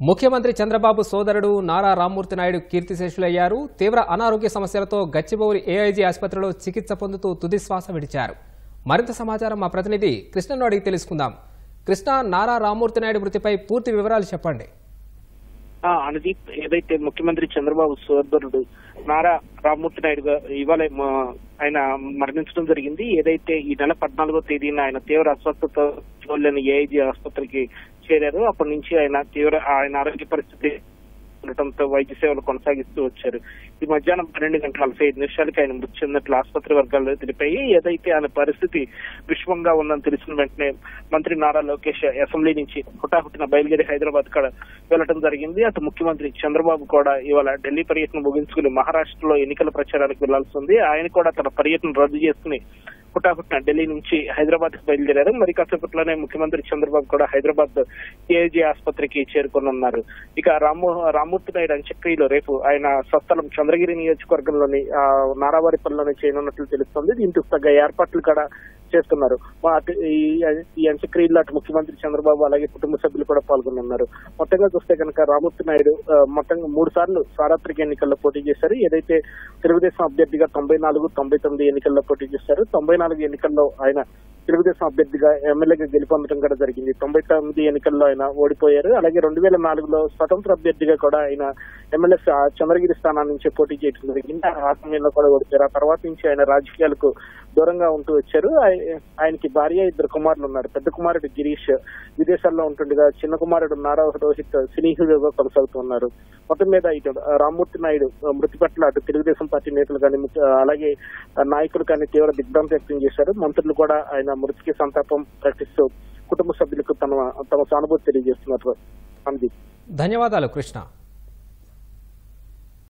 ముఖ్యమంత్రి చంద్రబాబు సోదరుడు నారా రామ్మూర్తి నాయుడు కీర్తిశేషులయ్యారు. తీవ్ర అనారోగ్య సమస్యలతో గచ్చిబౌలి ఏఐజీ ఆసుపత్రిలో చికిత్స పొందుతూ తుదిశ్వాస విడిచారు. మరింత సమాచారం మా ప్రతినిధి కృష్ణను అడిగి తెలుసుకుందాం. కృష్ణ, నారా రామ్మూర్తి నాయుడు మృతిపై పూర్తి వివరాలు చెప్పండి. అనుదీప్, ఏదైతే ముఖ్యమంత్రి చంద్రబాబు సోదరుడు నారా రామ్మూర్తి నాయుడు ఇవాళ ఆయన మరణించడం జరిగింది. ఏదైతే ఈ నెల 14వ తేదీన ఆయన తీవ్ర అస్వస్థతతో ఏఐజీ ఆసుపత్రికి చేరారు. అప్పటి నుంచి ఆయన ఆరోగ్య పరిస్థితి ఉండటంతో వైద్య సేవలు కొనసాగిస్తూ వచ్చారు. ఈ మధ్యాహ్నం 12:45 ఆయన మృతి చెందినట్లు ఆసుపత్రి వర్గాల్లో తెలిపాయి. ఏదైతే ఆయన పరిస్థితి విషమంగా ఉందని తెలిసిన వెంటనే మంత్రి నారా లోకేష్ అసెంబ్లీ నుంచి హుటాహుటిన బయలుదేరి హైదరాబాద్ కూడా వెళ్లడం జరిగింది. అటు ముఖ్యమంత్రి చంద్రబాబు కూడా ఇవాళ ఢిల్లీ పర్యటన ముగించుకుని మహారాష్ట్రలో ఎన్నికల ప్రచారానికి వెళ్లాల్సి ఉంది. ఆయన కూడా తన పర్యటన రద్దు చేసుకుని హుటాహుటిన ఢిల్లీ నుంచి హైదరాబాద్ కు బయలుదేరారు. మరి కాసేపట్లోనే ముఖ్యమంత్రి చంద్రబాబు కూడా హైదరాబాద్ ఏఐజీ ఆసుపత్రికి చేరుకోనున్నారు. ఇక రామ్మూర్తి నాయుడు అంత్యక్రియలు రేపు ఆయన స్వస్థలం చంద్రగిరి నియోజకవర్గంలోని నారావారిపల్లిలోనే చేయనున్నట్లు తెలుస్తోంది. దీంతో తగ్గ ఏర్పాట్లు కూడా చేస్తున్నారు. ఈ అంత్యక్రియల్లో అటు ముఖ్యమంత్రి చంద్రబాబు అలాగే కుటుంబ సభ్యులు కూడా పాల్గొనున్నారు. మొత్తంగా చూస్తే కనుక రామ్మూర్తి నాయుడు మొత్తంగా 3 సార్లు సార్వత్రిక ఎన్నికల్లో పోటీ చేశారు. ఏదైతే తెలుగుదేశం అభ్యర్థిగా 94, 99 ఎన్నికల్లో పోటీ చేశారు. 94 ఎన్నికల్లో ఆయన తెలుగుదేశం అభ్యర్థిగా ఎమ్మెల్యేగా గెలుపొందడం కూడా జరిగింది. 99 ఎన్నికల్లో ఆయన ఓడిపోయారు. అలాగే 2004లో స్వతంత్ర అభ్యర్థిగా కూడా ఆయన ఎమ్మెల్యే చంద్రగిరి స్థానం నుంచి పోటీ చేయడం జరిగింది. ఆ సమయంలో కూడా ఓడిపోయారు. ఆ తర్వాత నుంచి ఆయన రాజకీయాలకు దూరంగా ఉంటూ వచ్చారు. ఆయనకి భార్య, 2 కుమారులు ఉన్నారు. పెద్ద కుమారుడు గిరీష్ విదేశాల్లో ఉంటుండగా చిన్న కుమారుడు నారా రోహిత్ సినీ హీరోగా కొనసాగుతున్నారు. మొత్తం మీద ఇటు రామ్మూర్తి నాయుడు మృతి పట్ల అటు తెలుగుదేశం పార్టీ నేతలు కానీ అలాగే నాయకులు కానీ తీవ్ర దిగ్భ్రాంతి వ్యక్తం చేశారు. మంత్రులు కూడా ఆయన మృతికి సంతాపం ప్రకటిస్తూ కుటుంబ సభ్యులకు తమ సానుభూతి తెలియజేస్తున్నారు. ధన్యవాదాలు కృష్ణ.